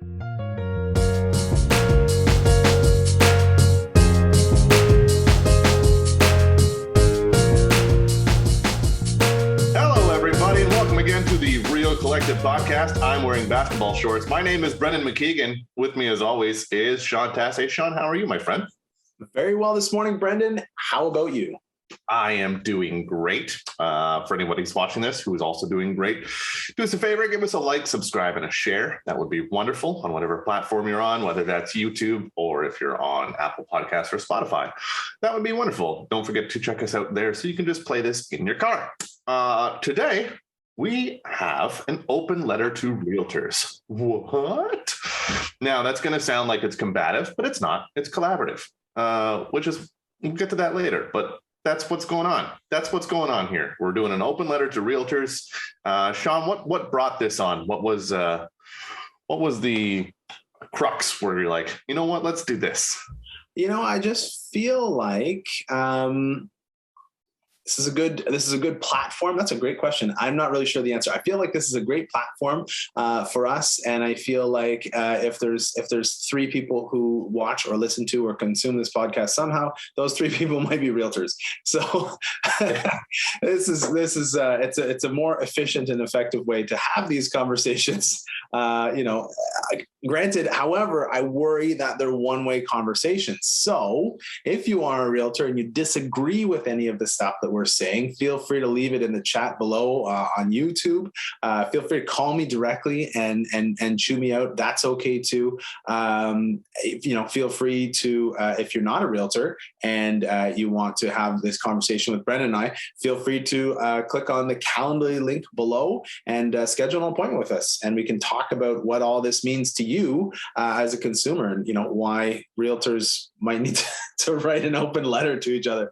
Hello, everybody, and welcome again to the Real Collective podcast. I'm wearing basketball shorts. My name is Brendan McKeigan. With me, as always, is Sean Tasse. Sean, how are you, my friend? Very well this morning, Brendan. How about you? I am doing great. For anybody who's watching this who is also doing great, do us a favor, give us a like, subscribe, and a share. That would be wonderful on whatever platform you're on, whether that's YouTube or if you're on Apple Podcasts or Spotify. That would be wonderful. Don't forget to check us out there so you can just play this in your car. Today, we have an open letter to realtors. What? Now, that's going to sound like it's combative, but it's not. It's collaborative, we'll get to that later, but that's what's going on. That's what's going on here. We're doing an open letter to realtors. Sean, what brought this on? What was the crux where you're like, you know what, let's do this? I just feel like this is a good platform. That's a great question. I'm not really sure the answer. I feel like this is a great platform for us, and I feel like if there's three people who watch or listen to or consume this podcast somehow, those three people might be realtors. So it's a more efficient and effective way to have these conversations. Granted, however, I worry that they're one-way conversations. So if you are a realtor and you disagree with any of the stuff that we're saying, feel free to leave it in the chat below on YouTube. Feel free to call me directly and chew me out. That's okay too. Feel free to, if you're not a realtor and you want to have this conversation with Brendan and I, feel free to click on the Calendly link below and schedule an appointment with us. And we can talk about what all this means to you as a consumer, and why realtors might need to write an open letter to each other.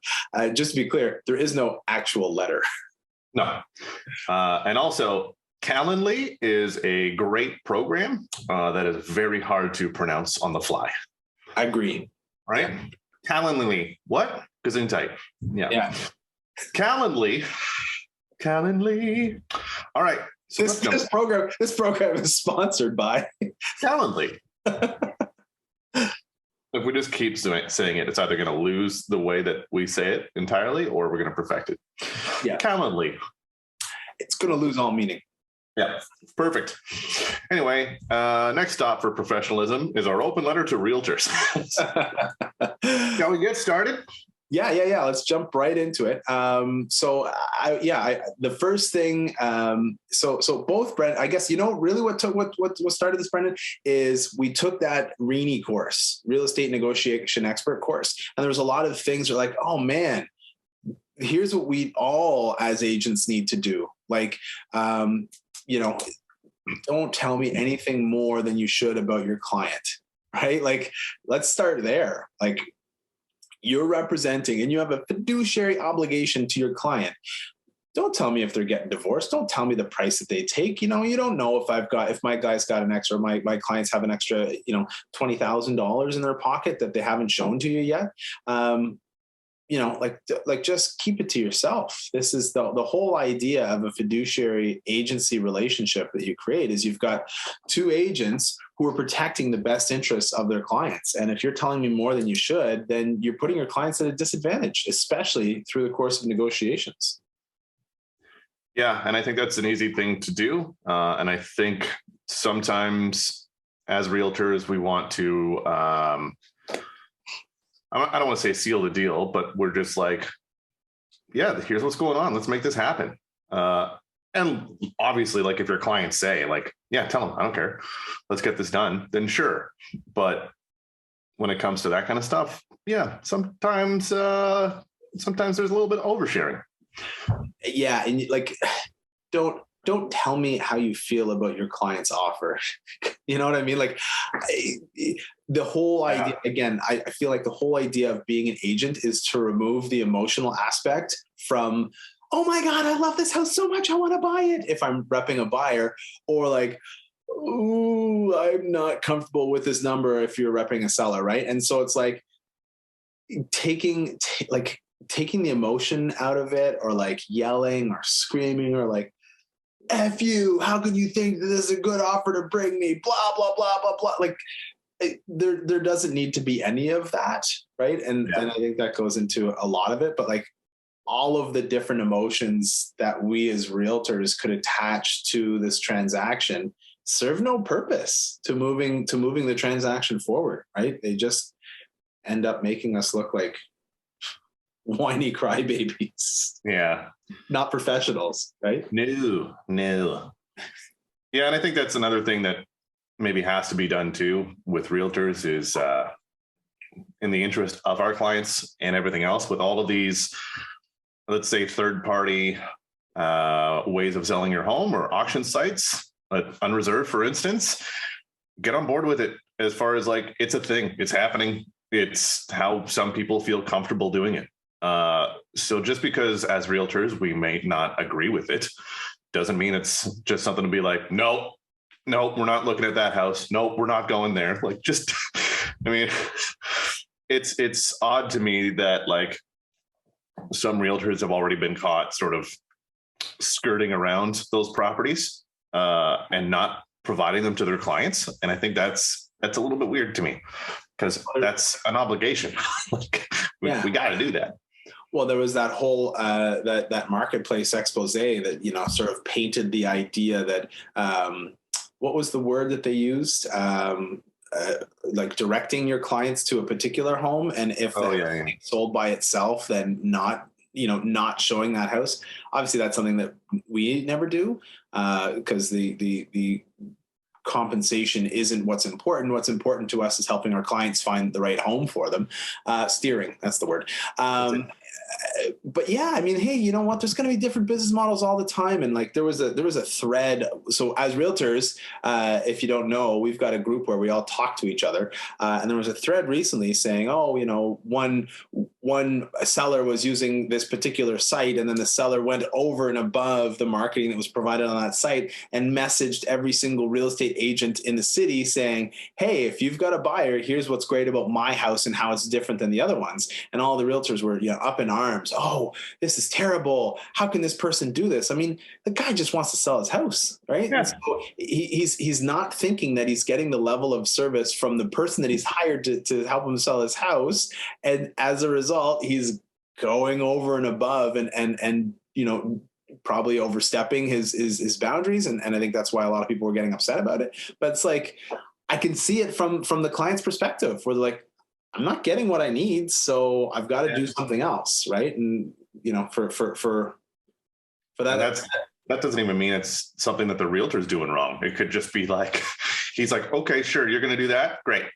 Just to be clear, there is no actual letter. No. And also, Calendly is a great program that is very hard to pronounce on the fly. I agree. Right? Calendly. What? Gesundheit. Yeah. Calendly. All right. So this program is sponsored by Calendly. If we just keep saying it, it's either going to lose the way that we say it entirely, or we're going to perfect it. Yeah. Calendly. It's going to lose all meaning. Yeah. Perfect. Anyway, next stop for professionalism is our open letter to realtors. Shall we get started? Yeah. Let's jump right into it. The first thing, so both Brendan, I guess, really what started this, Brendan, is we took that RENE course, Real Estate Negotiation Expert course. And there was a lot of things that are like, oh man, here's what we all as agents need to do. Like, don't tell me anything more than you should about your client, right? Like, let's start there. Like, you're representing and you have a fiduciary obligation to your client. Don't tell me if they're getting divorced. Don't tell me the price that they take. You don't know if my guy's got an extra, my clients have an extra, $20,000 in their pocket that they haven't shown to you yet. Just keep it to yourself. This is the whole idea of a fiduciary agency relationship that you create is you've got two agents who are protecting the best interests of their clients. And if you're telling me more than you should, then you're putting your clients at a disadvantage, especially through the course of negotiations. Yeah. And I think that's an easy thing to do. And I think sometimes as realtors, we want to, I don't want to say seal the deal, but we're just like, yeah, here's what's going on. Let's make this happen. And obviously, like if your clients say like, yeah, tell them, I don't care. Let's get this done. Then sure. But when it comes to that kind of stuff, yeah, sometimes there's a little bit of oversharing. Yeah. And like, don't tell me how you feel about your client's offer. You know what I mean? Like the whole idea, again, I feel like the whole idea of being an agent is to remove the emotional aspect from, oh my God, I love this house so much, I want to buy it. If I'm repping a buyer, or like, ooh, I'm not comfortable with this number if you're repping a seller, right? And so it's like taking the emotion out of it, or like yelling or screaming, or like F you, how can you think that this is a good offer to bring me? Blah, blah, blah, blah, blah. Like there doesn't need to be any of that. Right. And I think that goes into a lot of it, but like all of the different emotions that we as realtors could attach to this transaction serve no purpose to moving the transaction forward. Right. They just end up making us look like whiny crybabies. Yeah. Not professionals, right? No. Yeah, and I think that's another thing that maybe has to be done too with realtors is in the interest of our clients and everything else with all of these, let's say, third-party ways of selling your home or auction sites, unreserved, for instance, get on board with it as far as like, it's a thing, it's happening. It's how some people feel comfortable doing it. So just because as realtors, we may not agree with it, doesn't mean it's just something to be like, no, we're not looking at that house. No, we're not going there. Like, just, I mean, it's odd to me that like some realtors have already been caught sort of skirting around those properties, and not providing them to their clients. And I think that's a little bit weird to me because that's an obligation. Like, we got to do that. Well, there was that whole that marketplace expose that, you know, sort of painted the idea that what was the word that they used? Like directing your clients to a particular home, and if sold by itself, then not showing that house. Obviously, that's something that we never do because the compensation isn't what's important. What's important to us is helping our clients find the right home for them. Steering, that's the word. But yeah, I mean, hey, you know what? There's going to be different business models all the time. And like, there was a thread. So as realtors, if you don't know, we've got a group where we all talk to each other. And there was a thread recently saying, oh, you know, one seller was using this particular site, and then the seller went over and above the marketing that was provided on that site and messaged every single real estate agent in the city saying, hey, if you've got a buyer, here's what's great about my house and how it's different than the other ones. And all the realtors were, you know, up in arms. Oh, this is terrible. How can this person do this? I mean, the guy just wants to sell his house, right? Yeah. So he's not thinking that he's getting the level of service from the person that he's hired to help him sell his house. And as a result, he's going over and above and you know, probably overstepping his boundaries. And I think that's why a lot of people were getting upset about it. But it's like, I can see it from the client's perspective where they're like, I'm not getting what I need, so I've got to do something else, right? And you know, for that, that doesn't even mean it's something that the realtor's doing wrong. It could just be like, he's like, okay, sure, you're going to do that, great,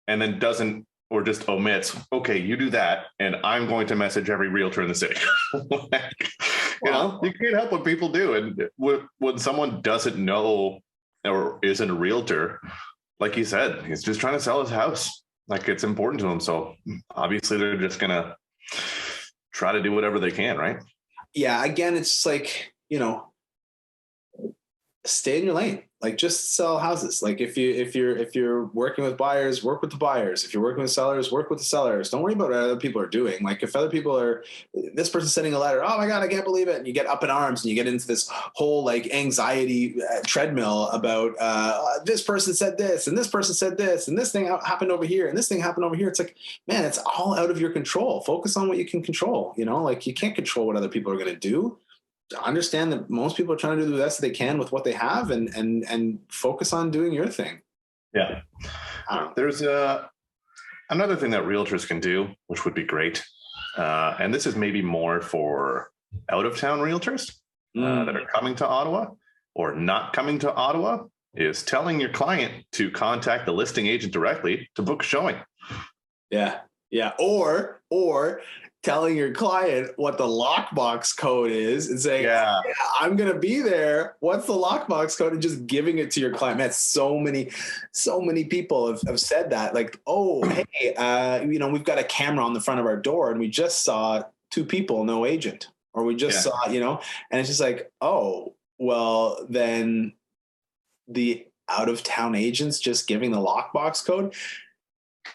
and then doesn't, or just omits, okay, you do that, and I'm going to message every realtor in the city. You know, you can't help what people do, and when someone doesn't know or isn't a realtor, like you said, he's just trying to sell his house. Like, it's important to them. So obviously they're just going to try to do whatever they can. Right. Yeah. Again, it's just like, you know, stay in your lane. Like, just sell houses. Like, if you're working with buyers, work with the buyers. If you're working with sellers, work with the sellers. Don't worry about what other people are doing. Like, if other people are, this person's sending a letter, oh my God, I can't believe it. And you get up in arms and you get into this whole like anxiety treadmill about this person said this and this person said this and this thing happened over here and this thing happened over here. It's like, man, it's all out of your control. Focus on what you can control. You know, like, you can't control what other people are going to do. Understand that most people are trying to do the best they can with what they have, and focus on doing your thing. Yeah. There's another thing that realtors can do, which would be great. And this is maybe more for out of town realtors that are coming to Ottawa or not coming to Ottawa, is telling your client to contact the listing agent directly to book a showing. Yeah. Yeah. Or telling your client what the lockbox code is and saying, yeah, I'm going to be there. What's the lockbox code? And just giving it to your client. Man, so many people have said that, like, oh, hey, you know, we've got a camera on the front of our door and we just saw 2 people, no agent, or we just saw, you know, and it's just like, oh, well, then the out of town agents just giving the lockbox code.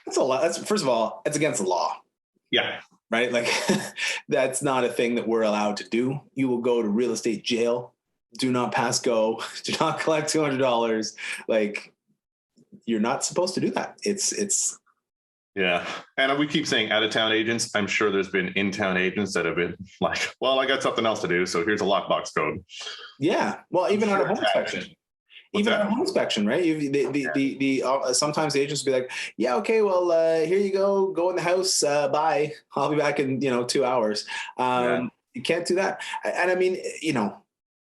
That's a lot. That's, first of all, it's against the law. Yeah. Right? Like, that's not a thing that we're allowed to do. You will go to real estate jail. do not pass go, do not collect $200. Like, you're not supposed to do that. It's Yeah. And we keep saying out of town agents. I'm sure there's been in-town agents that have been like, well, I got something else to do, so here's a lockbox code. Yeah. Well, even on a home inspection. Even on a home inspection, right? Sometimes the agents will be like, yeah, okay, well, here you go in the house. Bye. I'll be back in, 2 hours. You can't do that. And I mean,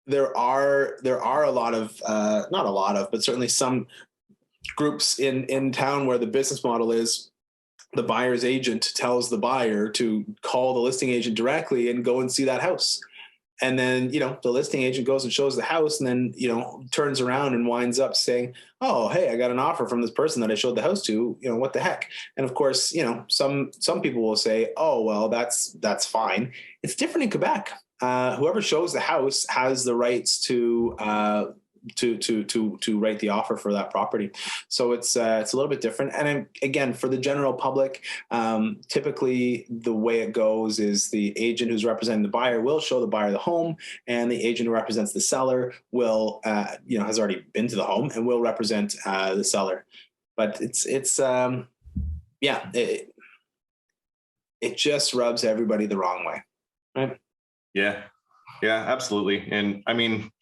there are a lot of, not a lot of, but certainly some groups in town where the business model is the buyer's agent tells the buyer to call the listing agent directly and go and see that house. And then, the listing agent goes and shows the house and then, turns around and winds up saying, oh, hey, I got an offer from this person that I showed the house to, what the heck? And of course, some people will say, oh, well, that's fine. It's different in Quebec. Whoever shows the house has the rights to write the offer for that property. So it's a little bit different. And again, for the general public, typically the way it goes is the agent who's representing the buyer will show the buyer the home, and the agent who represents the seller will, has already been to the home and will represent the seller. But it just rubs everybody the wrong way, right? Yeah, absolutely. And I mean,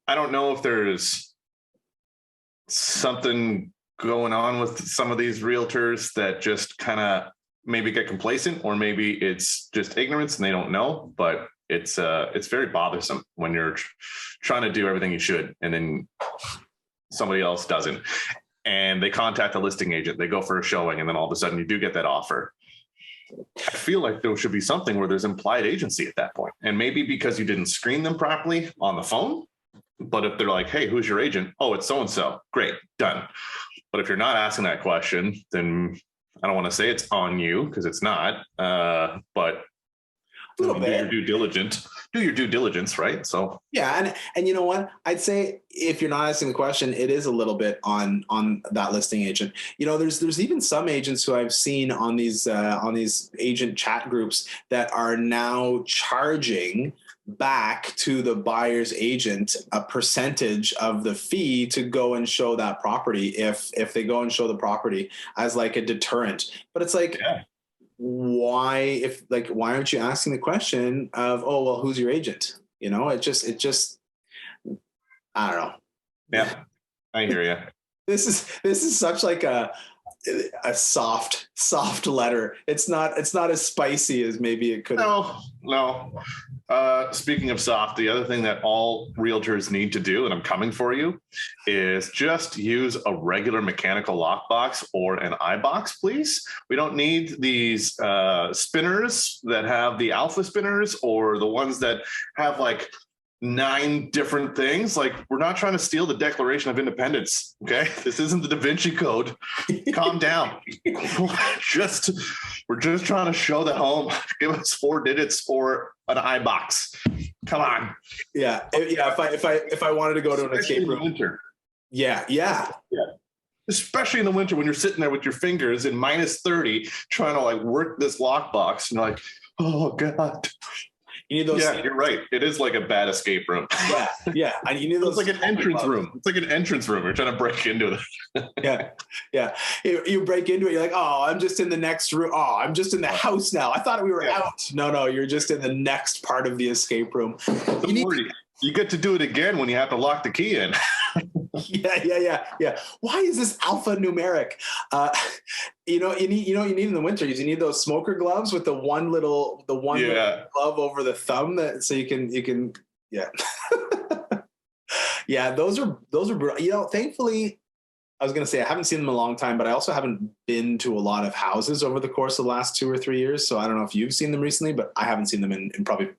I don't know if there's something going on with some of these realtors that just kind of maybe get complacent, or maybe it's just ignorance and they don't know, but it's very bothersome when you're trying to do everything you should and then somebody else doesn't. And they contact a listing agent, they go for a showing, and then all of a sudden you do get that offer. I feel like there should be something where there's implied agency at that point. And maybe because you didn't screen them properly on the phone. But if they're like, hey, who's your agent? Oh, it's so-and-so. Great, done. But if you're not asking that question, then I don't want to say it's on you, because it's not. But do your due diligence. Do your due diligence, right? So yeah, and you know what? I'd say if you're not asking the question, it is a little bit on that listing agent. There's even some agents who I've seen on these agent chat groups that are now charging back to the buyer's agent a percentage of the fee to go and show that property if they go and show the property as like a deterrent. But it's like, why aren't you asking the question of, oh, well, who's your agent? It just I don't know. Yeah, I hear you. This is such like a soft letter. It's not as spicy as maybe it could. No. Speaking of soft, the other thing that all realtors need to do, and I'm coming for you, is just use a regular mechanical lockbox or an iBox, please. We don't need these spinners that have the alpha spinners, or the ones that have like 9 different things. Like, we're not trying to steal the Declaration of Independence. Okay, this isn't the Da Vinci Code. Calm down. We're just trying to show the home. Give us 4 digits or an iBox. Come on. Yeah. If I wanted to go to an escape room. Winter. Yeah. Especially in the winter when you're sitting there with your fingers in -30 trying to like work this lockbox, and you're like, oh God. You need those. Yeah, you're right. It is like a bad escape room. Yeah. And you need those. It's like an entrance room. It's like an entrance room. You're trying to break into it. Yeah. You break into it. You're like, oh, I'm just in the next room. Oh, I'm just in the house now. I thought we were out. No, you're just in the next part of the escape room. You get to do it again when you have to lock the key in. Yeah. Why is this alphanumeric? You need in the winter. You need those smoker gloves with the one little glove over the thumb so you can. Yeah. Yeah, those are thankfully, I was going to say I haven't seen them in a long time, but I also haven't been to a lot of houses over the course of the last 2 or 3 years. So I don't know if you've seen them recently, but I haven't seen them in probably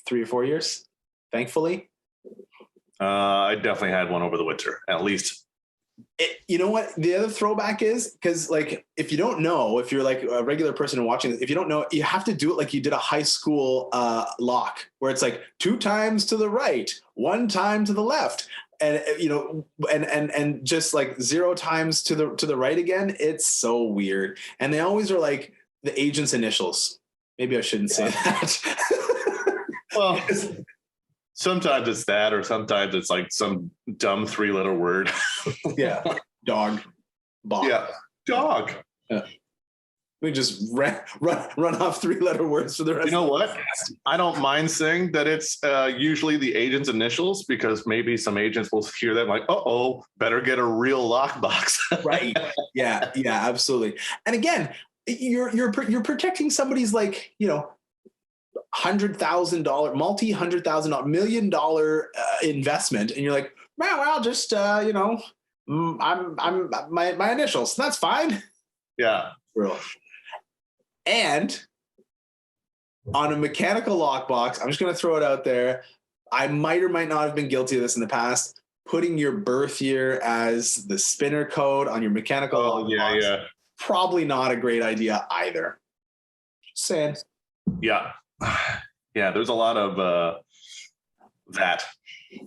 3 or 4 years. Thankfully. I definitely had one over the winter, at least. You know what the other throwback is? Because like, if you don't know, if you're like a regular person watching this, if you don't know, you have to do it like you did a high school lock, where it's like 2 times to the right, 1 time to the left, and and just like 0 times to the right again. It's so weird, and they always are like the agent's initials. Maybe I shouldn't say that. Well. Sometimes it's that, or sometimes it's like some dumb 3-letter word. Yeah. Dog. Bog. Yeah. Dog. Yeah. We just run off 3-letter words for the rest. You know of what? I don't mind saying that it's usually the agent's initials, because maybe some agents will hear that like, uh-oh, better get a real lockbox. Right. Yeah. Yeah, absolutely. And again, you're protecting somebody's like, $100,000, multi-$100,000, $1 million investment. And you're like, well, just, I'm my initials. That's fine. Yeah. Real. And on a mechanical lockbox, I'm just going to throw it out there. I might or might not have been guilty of this in the past. Putting your birth year as the spinner code on your mechanical lockbox. Yeah. Probably not a great idea either. Just saying. Yeah. Yeah. There's a lot of that.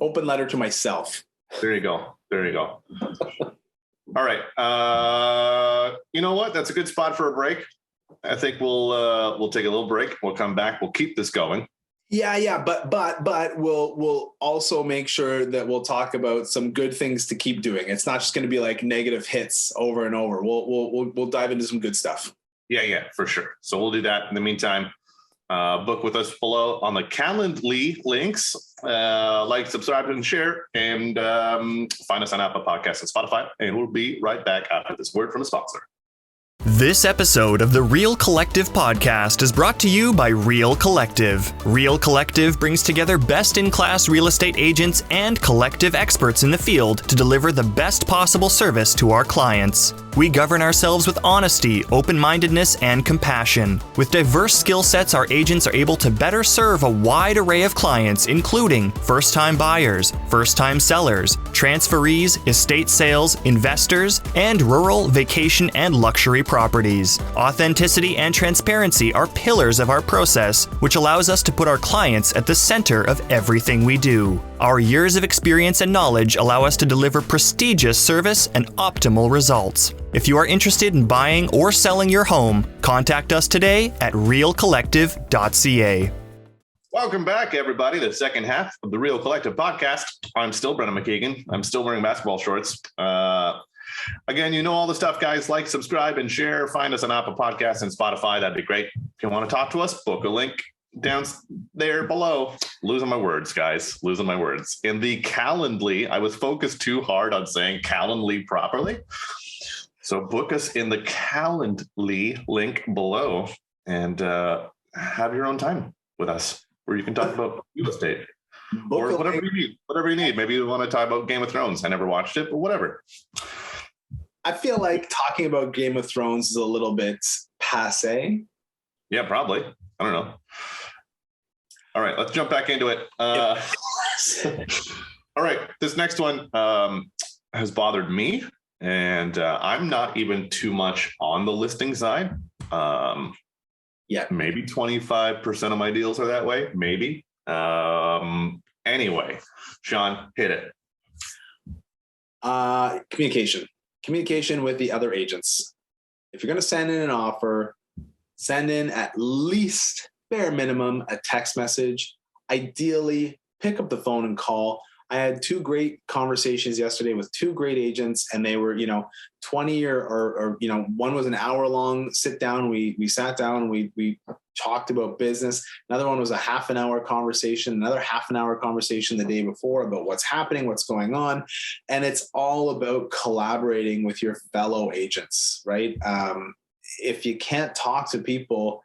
Open letter to myself. There you go. All right. You know what? That's a good spot for a break. I think we'll take a little break. We'll come back. We'll keep this going. Yeah. But we'll also make sure that we'll talk about some good things to keep doing. It's not just going to be like negative hits over and over. We'll dive into some good stuff. Yeah, for sure. So we'll do that. In the meantime, book with us below on the Calendly links. Like, subscribe, and share, and find us on Apple Podcasts and Spotify. And we'll be right back after this word from a sponsor. This episode of the Real Collective podcast is brought to you by Real Collective. Real Collective brings together best-in-class real estate agents and collective experts in the field to deliver the best possible service to our clients. We govern ourselves with honesty, open-mindedness, and compassion. With diverse skill sets, our agents are able to better serve a wide array of clients, including first-time buyers, first-time sellers, transferees, estate sales, investors, and rural, vacation, and luxury properties. Authenticity and transparency are pillars of our process, which allows us to put our clients at the center of everything we do. Our years of experience and knowledge allow us to deliver prestigious service and optimal results. If you are interested in buying or selling your home, contact us today at realcollective.ca. Welcome back, everybody. The second half of the Real Collective podcast. I'm still Brendan McKeigan. I'm still wearing basketball shorts. Again, you know all the stuff, guys. Like, subscribe, and share. Find us on Apple Podcasts and Spotify. That'd be great. If you want to talk to us, book a link down there below. Losing my words, guys. Losing my words. In the Calendly, I was focused too hard on saying Calendly properly. So book us in the Calendly link below and have your own time with us, where you can talk about real estate or whatever you need. Whatever you need. Maybe you want to talk about Game of Thrones. I never watched it, but whatever. I feel like talking about Game of Thrones is a little bit passe. Yeah, probably. I don't know. All right, let's jump back into it. All right, this next one has bothered me, and I'm not even too much on the listing side. Maybe 25% of my deals are that way. Maybe. Anyway, Sean, hit it. Communication with the other agents. If you're going to send in an offer, send in at least, bare minimum, a text message. Ideally, pick up the phone and call. I had 2 great conversations yesterday with 2 great agents, and they were, 20 or one was an hour long sit down. We sat down, we talked about business. Another one was a half an hour conversation, another half an hour conversation the day before about what's happening, what's going on. And it's all about collaborating with your fellow agents, right? If you can't talk to people,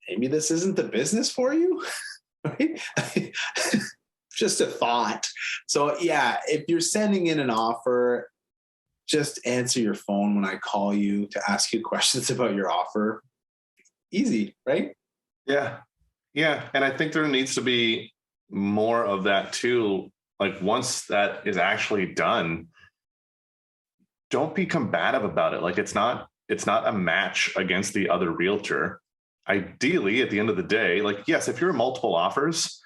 maybe this isn't the business for you, right? Just a thought. So yeah, if you're sending in an offer, just answer your phone when I call you to ask you questions about your offer. Easy, right? Yeah. And I think there needs to be more of that too. Like, once that is actually done, don't be combative about it. Like, it's not a match against the other realtor. Ideally, at the end of the day, like, yes, if you're multiple offers,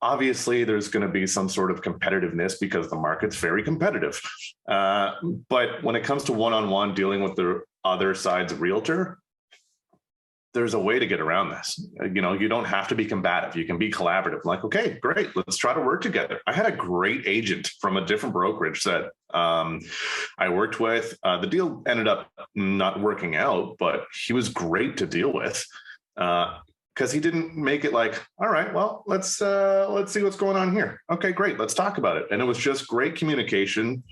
obviously there's going to be some sort of competitiveness because the market's very competitive. But when it comes to one-on-one dealing with the other side's realtor, there's a way to get around this. You know, you don't have to be combative. You can be collaborative. Like, okay, great. Let's try to work together. I had a great agent from a different brokerage that I worked with. The deal ended up not working out, but he was great to deal with because he didn't make it like, all right, well, let's see what's going on here. Okay, great. Let's talk about it. And it was just great communication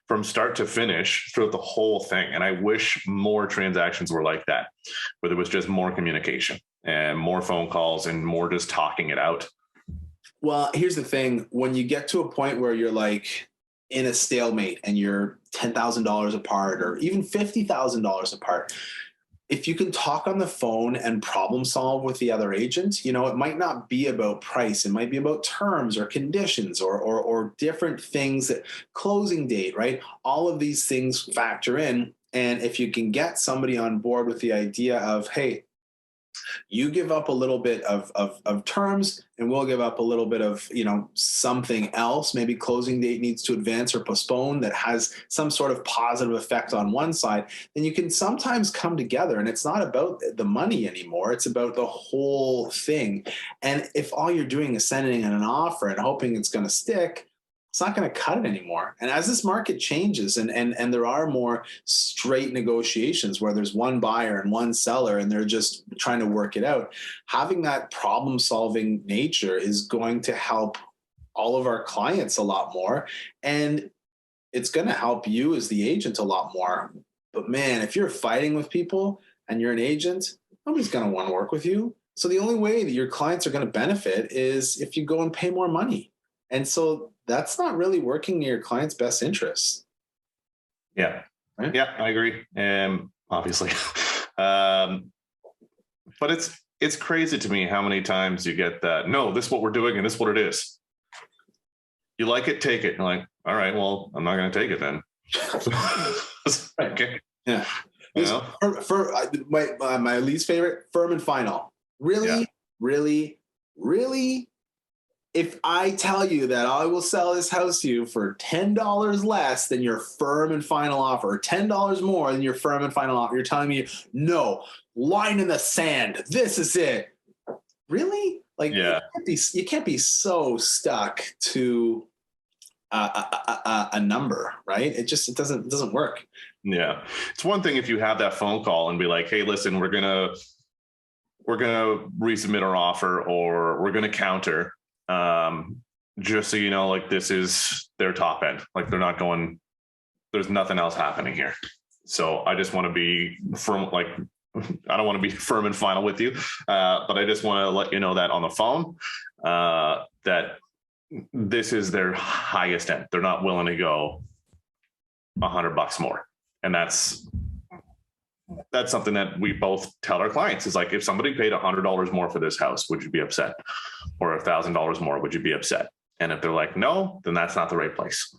from start to finish throughout the whole thing. And I wish more transactions were like that, where there was just more communication and more phone calls and more just talking it out. Well, here's the thing. When you get to a point where you're like in a stalemate and you're $10,000 apart or even $50,000 apart, if you can talk on the phone and problem solve with the other agent, you know, it might not be about price. It might be about terms or conditions or different things, that closing date, right? All of these things factor in. And if you can get somebody on board with the idea of, hey, you give up a little bit of terms and we'll give up a little bit of, you know, something else. Maybe closing date needs to advance or postpone that has some sort of positive effect on one side. Then you can sometimes come together, and it's not about the money anymore. It's about the whole thing. And if all you're doing is sending in an offer and hoping it's going to stick, it's not going to cut it anymore. And as this market changes and there are more straight negotiations where there's one buyer and one seller and they're just trying to work it out, having that problem solving nature is going to help all of our clients a lot more. And it's going to help you as the agent a lot more. But man, if you're fighting with people and you're an agent, nobody's going to want to work with you. So the only way that your clients are going to benefit is if you go and pay more money. And so that's not really working in your client's best interests. Yeah. Right? Yeah, I agree. Obviously. But it's crazy to me how many times you get that, no, this is what we're doing and this is what it is. You like it, take it. You're like, all right, well, I'm not going to take it then. Okay. Yeah. You know? For my least favorite, firm and final. Really, really, really? If I tell you that I will sell this house to you for $10 less than your firm and final offer, or $10 more than your firm and final offer, you're telling me, no, line in the sand. This is it. Really? Like, yeah. You can't be so stuck to a number, right? It doesn't work. Yeah. It's one thing if you have that phone call and be like, hey, listen, we're gonna resubmit our offer, or we're gonna counter. Just so you know, like, this is their top end. Like, they're not going, there's nothing else happening here. So I just want to be firm. Like, I don't want to be firm and final with you. But I just want to let you know that on the phone, that this is their highest end. They're not willing to go $100 more. And that's something that we both tell our clients is like, if somebody paid $100 more for this house, would you be upset? Or $1,000 more, would you be upset? And if they're like, no, then that's not the right place.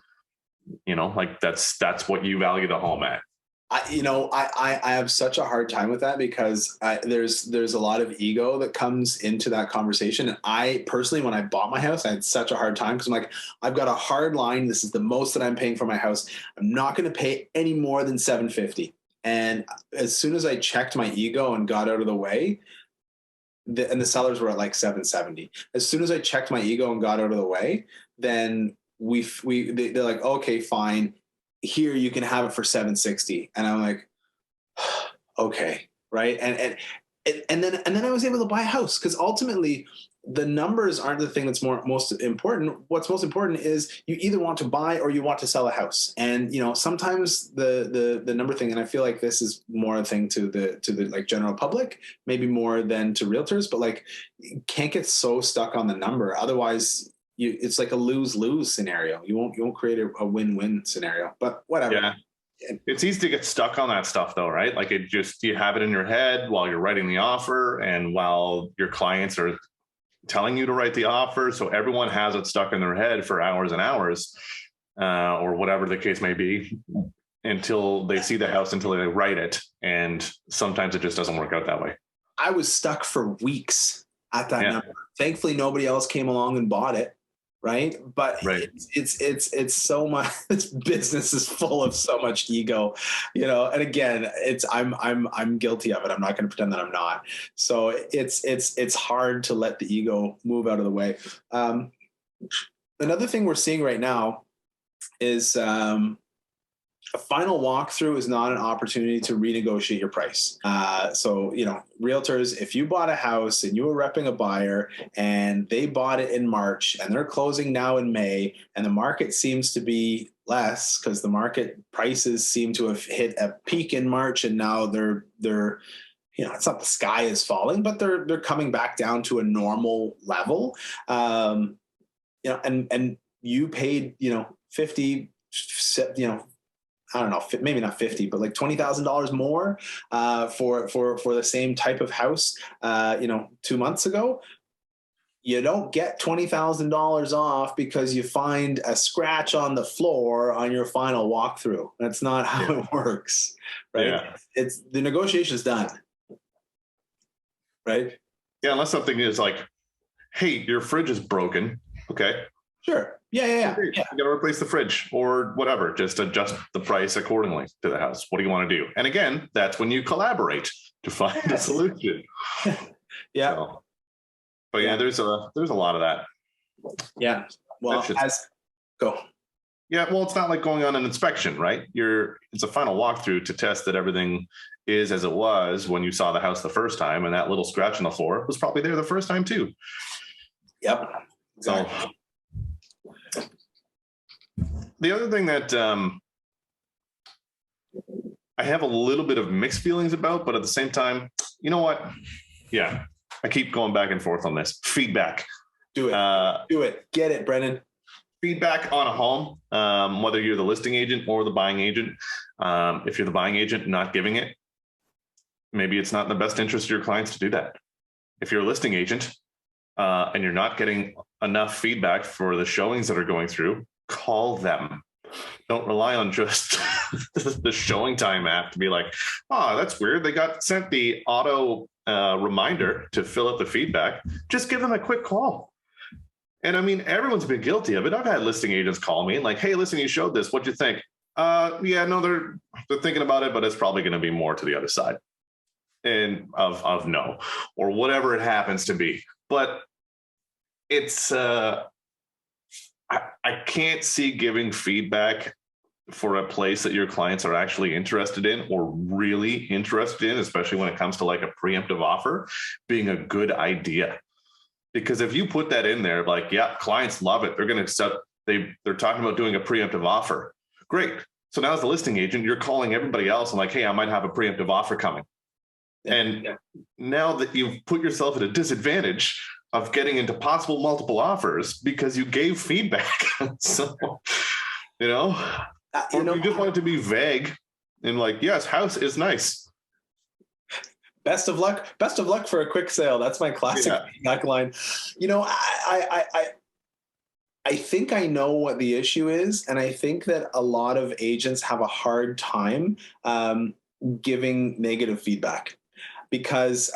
You know, like that's what you value the home at. I have such a hard time with that because there's a lot of ego that comes into that conversation. And I personally, when I bought my house, I had such a hard time because I'm like, I've got a hard line. This is the most that I'm paying for my house. I'm not going to pay any more than $750. And as soon as I checked my ego and got out of the way, and the sellers were at like $770. As soon as I checked my ego and got out of the way, then they're like, okay, fine. Here you can have it for $760. And I'm like, okay, right. And then I was able to buy a house because ultimately the numbers aren't the thing that's most important. What's most important is you either want to buy or you want to sell a house. And, you know, sometimes the number thing, and I feel like this is more a thing to the like general public, maybe more than to realtors, but like you can't get so stuck on the number. Otherwise it's like a lose-lose scenario. You won't create a win-win scenario, but whatever. Yeah. It's easy to get stuck on that stuff though, right? Like you have it in your head while you're writing the offer and while your clients are telling you to write the offer. So everyone has it stuck in their head for hours and hours, or whatever the case may be, until they see the house, until they write it. And sometimes it just doesn't work out that way. I was stuck for weeks at that number. Thankfully, nobody else came along and bought it. right? But Right. it's so much. This business is full of so much ego, And again, I'm guilty of it. I'm not going to pretend that I'm not. So it's hard to let the ego move out of the way. Another thing we're seeing right now is a final walkthrough is not an opportunity to renegotiate your price. So, realtors, if you bought a house and you were repping a buyer and they bought it in March and they're closing now in May, and the market seems to be less because the market prices seem to have hit a peak in March, and now they're it's not the sky is falling, but they're coming back down to a normal level. And you paid, 50, I don't know, maybe not 50, but like $20,000 more for the same type of house, 2 months ago. You don't get $20,000 off because you find a scratch on the floor on your final walkthrough. That's not how it works, right? Yeah. It's the negotiation is done, right? Yeah, unless something is like, hey, your fridge is broken. Okay. Sure. Yeah. You got to replace the fridge or whatever. Just adjust the price accordingly to the house. What do you want to do? And again, that's when you collaborate to find a solution. Yeah. So, but there's a lot of that. Yeah. Well, go. Yeah. Well, it's not like going on an inspection, right? It's a final walkthrough to test that everything is as it was when you saw the house the first time, and that little scratch on the floor was probably there the first time too. Yep. Exactly. So, the other thing that I have a little bit of mixed feelings about, but at the same time, you know what? Yeah, I keep going back and forth on this. Feedback. Do it. Do it. Get it, Brendan. Feedback on a home, whether you're the listing agent or the buying agent. If you're the buying agent not giving it, maybe it's not in the best interest of your clients to do that. If you're a listing agent and you're not getting enough feedback for the showings that are going through, call them. Don't rely on just the showing time app to be like, oh, that's weird. They got sent the auto reminder to fill out the feedback. Just give them a quick call. And I mean, everyone's been guilty of it. I've had listing agents call me and like, hey, listen, you showed this. What'd you think? They're thinking about it, but it's probably going to be more to the other side and of no, or whatever it happens to be. But it's I can't see giving feedback for a place that your clients are actually interested in or really interested in, especially when it comes to like a preemptive offer, being a good idea. Because if you put that in there, like, yeah, clients love it. They're going to accept, they're talking about doing a preemptive offer. Great. So now as the listing agent, you're calling everybody else and like, hey, I might have a preemptive offer coming. Now that you've put yourself at a disadvantage of getting into possible multiple offers because you gave feedback. So, you just want it to be vague and like, yes, house is nice. Best of luck for a quick sale. That's my classic feedback line. I think I know what the issue is. And I think that a lot of agents have a hard time giving negative feedback because,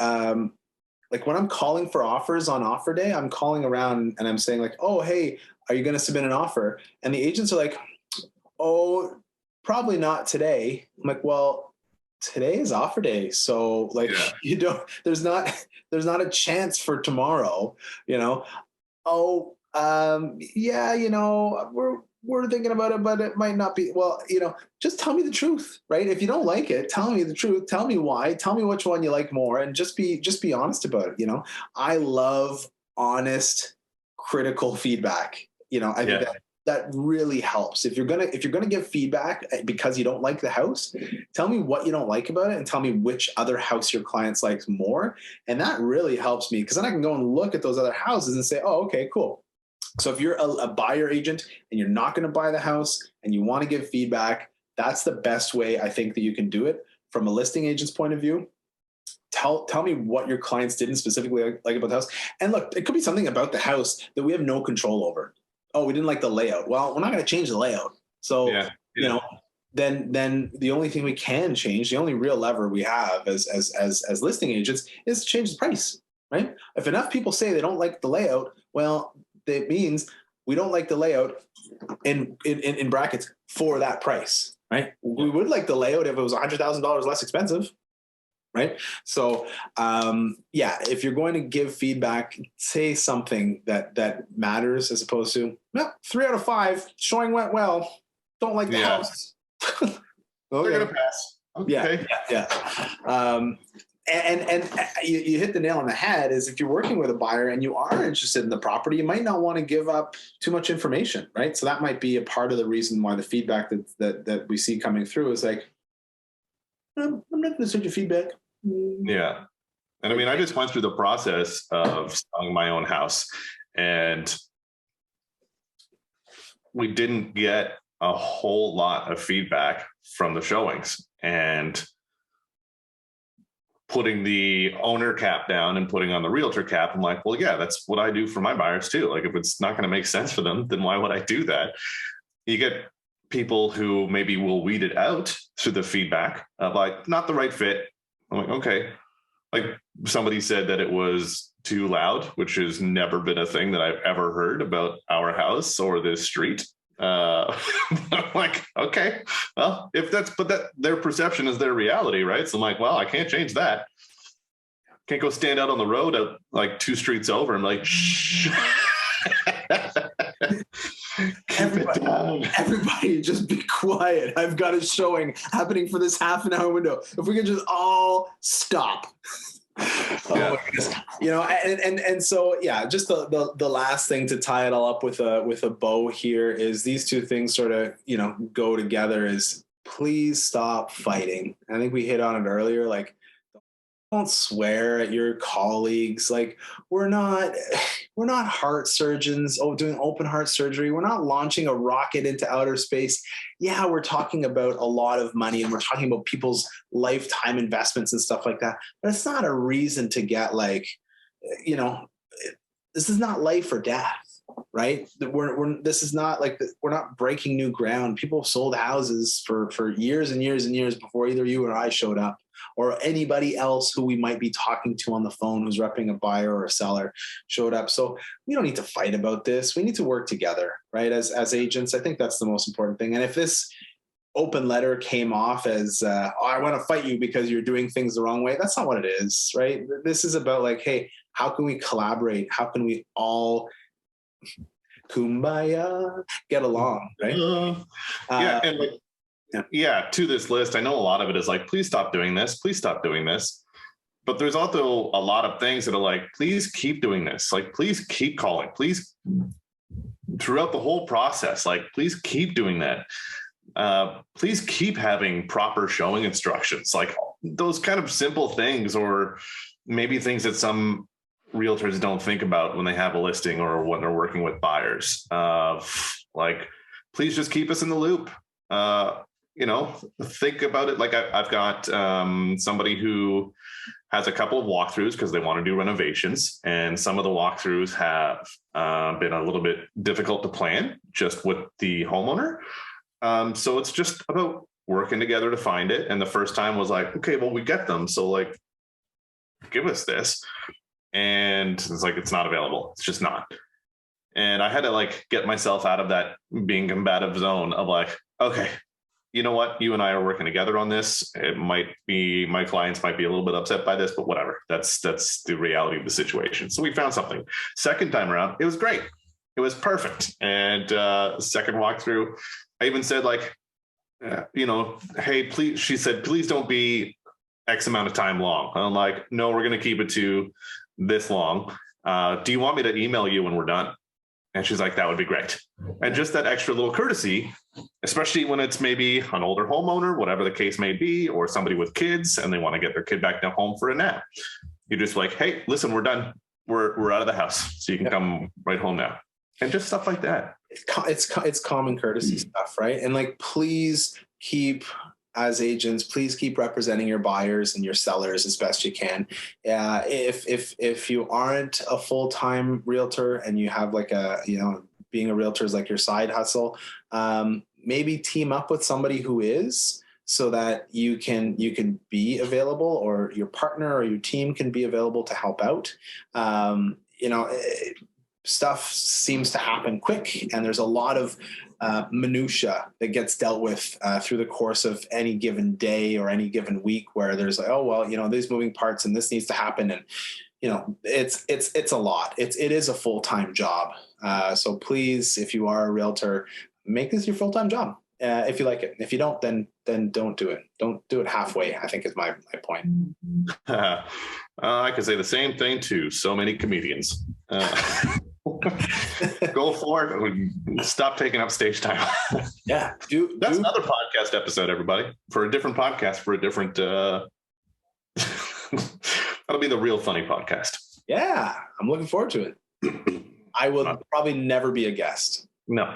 like when I'm calling for offers on offer day, I'm calling around and I'm saying like, oh, hey, are you going to submit an offer? And the agents are like, oh, probably not today. I'm like, well, today is offer day. So like, there's not a chance for tomorrow, we're thinking about it, but it might not be. Well, just tell me the truth, right? If you don't like it, tell me the truth. Tell me why. Tell me which one you like more, and just be honest about it. I love honest, critical feedback. I think that really helps. If you're gonna give feedback because you don't like the house, tell me what you don't like about it, and tell me which other house your clients likes more, and that really helps me because then I can go and look at those other houses and say, oh, okay, cool. So if you're a buyer agent and you're not going to buy the house and you want to give feedback, that's the best way I think that you can do it from a listing agent's point of view. Tell me what your clients didn't specifically like about the house. And look, it could be something about the house that we have no control over. Oh, we didn't like the layout. Well, we're not going to change the layout. So, then the only thing we can change, the only real lever we have as listing agents is to change the price, right? If enough people say they don't like the layout, well, that means we don't like the layout in brackets for that price, right? We would like the layout if it was $100,000 less expensive, right? So, if you're going to give feedback, say something that matters as opposed to, 3 out of 5, showing went well, don't like the house. Okay. They're going to pass. Okay. Yeah. And you hit the nail on the head is if you're working with a buyer and you are interested in the property, you might not want to give up too much information, right? So that might be a part of the reason why the feedback that we see coming through is like, I'm not going to send you feedback. Yeah. And I mean, I just went through the process of selling my own house, and we didn't get a whole lot of feedback from the showings, and putting the owner cap down and putting on the realtor cap, I'm like, well, yeah, that's what I do for my buyers too. Like, if it's not going to make sense for them, then why would I do that? You get people who maybe will weed it out through the feedback of like, not the right fit. I'm like, okay. Like, somebody said that it was too loud, which has never been a thing that I've ever heard about our house or this street. I'm like, okay, well, if that's, but that their perception is their reality, right? So I'm like, well, I can't change that. Can't go stand out on the road at like 2 streets over. I'm like, shh. Everybody just be quiet. I've got a showing happening for this half an hour window. If we could just all stop. Oh my goodness. And so just the last thing to tie it all up with a bow here is these two things sort of go together is please stop fighting. I think we hit on it earlier, like don't swear at your colleagues. Like we're not heart surgeons doing open heart surgery. We're not launching a rocket into outer space. Yeah, we're talking about a lot of money and we're talking about people's lifetime investments and stuff like that. But it's not a reason to get like, this is not life or death, right? This is not like, we're not breaking new ground. People sold houses for years and years and years before either you or I showed up, or anybody else who we might be talking to on the phone who's repping a buyer or a seller showed up. So we don't need to fight about this. We need to work together, right? As agents, I think that's the most important thing. And if this open letter came off as, I want to fight you because you're doing things the wrong way, that's not what it is, right? This is about like, hey, how can we collaborate? How can we all kumbaya, get along, right? To this list, I know a lot of it is like, please stop doing this. Please stop doing this. But there's also a lot of things that are like, please keep doing this. Like, please keep calling. Please, throughout the whole process, like, please keep doing that. Please keep having proper showing instructions. Like those kind of simple things, or maybe things that some realtors don't think about when they have a listing or when they're working with buyers. Like, please just keep us in the loop. Think about it. Like I've got somebody who has a couple of walkthroughs because they want to do renovations, and some of the walkthroughs have been a little bit difficult to plan just with the homeowner. So it's just about working together to find it. And the first time was like, okay, well, we get them. So like, give us this. And it's like, it's not available. It's just not. And I had to like get myself out of that being combative zone of like, okay, you know what? You and I are working together on this. It might be, my clients might be a little bit upset by this, but whatever. That's the reality of the situation. So we found something. Second time around, it was great. It was perfect. And second walkthrough, I even said like, hey, please, she said, please don't be X amount of time long. And I'm like, no, we're going to keep it to this long. Do you want me to email you when we're done? And she's like, that would be great. And just that extra little courtesy, especially when it's maybe an older homeowner, whatever the case may be, or somebody with kids and they want to get their kid back to home for a nap. You're just like, hey, listen, we're done. We're out of the house. So you can come right home now. And just stuff like that. It's common courtesy stuff, right? And like, please keep, as agents, please keep representing your buyers and your sellers as best you can. If you aren't a full-time realtor and you have like being a realtor is like your side hustle, maybe team up with somebody who is, so that you can be available, or your partner or your team can be available to help out. stuff seems to happen quick, and there's a lot of minutia that gets dealt with through the course of any given day or any given week, where there's like, oh, well, these moving parts and this needs to happen. And, it's a lot. It is a full-time job. So please, if you are a realtor, make this your full-time job. If you like it. If you don't, then don't do it. Don't do it halfway, I think is my point. I could say the same thing to so many comedians. Go for it. Stop taking up stage time. Yeah. That's another podcast episode, everybody. For a different podcast, for a different that'll be the Real Funny podcast. Yeah. I'm looking forward to it. I will probably never be a guest. No.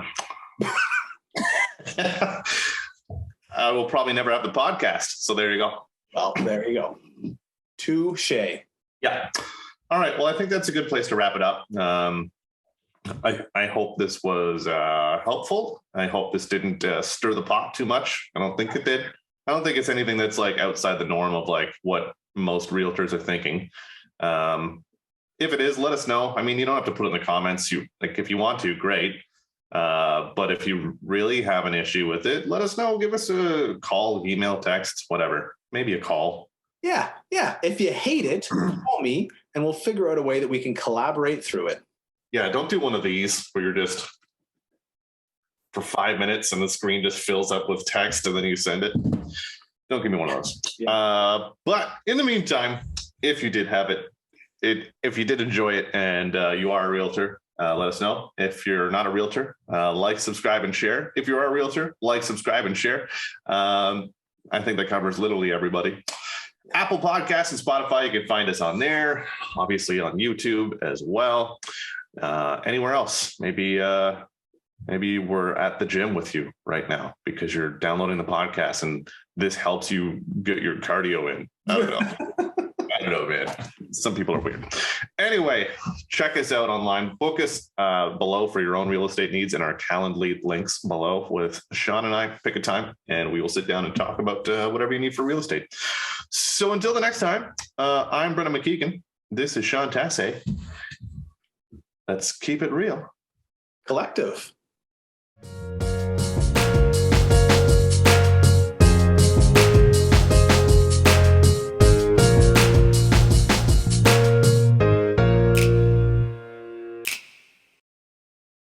I will probably never have the podcast. So there you go. Well, there you go. Touche. Yeah. All right. Well, I think that's a good place to wrap it up. I hope this was helpful. I hope this didn't stir the pot too much. I don't think it did. I don't think it's anything that's like outside the norm of like what most realtors are thinking. If it is, let us know. I mean, you don't have to put it in the comments. If you want to, great. But if you really have an issue with it, let us know. Give us a call, email, text, whatever. Maybe a call. Yeah. If you hate it, call me and we'll figure out a way that we can collaborate through it. Yeah, don't do one of these where you're just for 5 minutes and the screen just fills up with text and then you send it. Don't give me one of those. Yeah. But in the meantime, if you did have if you did enjoy it and you are a realtor, let us know. If you're not a realtor, like, subscribe, and share. If you are a realtor, like, subscribe, and share. I think that covers literally everybody. Apple Podcasts and Spotify, you can find us on there. Obviously on YouTube as well. Anywhere else, maybe we're at the gym with you right now because you're downloading the podcast and this helps you get your cardio in. I don't know, man. Some people are weird. Anyway, check us out online. Book us below for your own real estate needs, and our Calendly links below with Sean and I. Pick a time and we will sit down and talk about whatever you need for real estate. So until the next time, I'm Brendan McKeigan. This is Sean Tasse. Let's keep it real. Collective.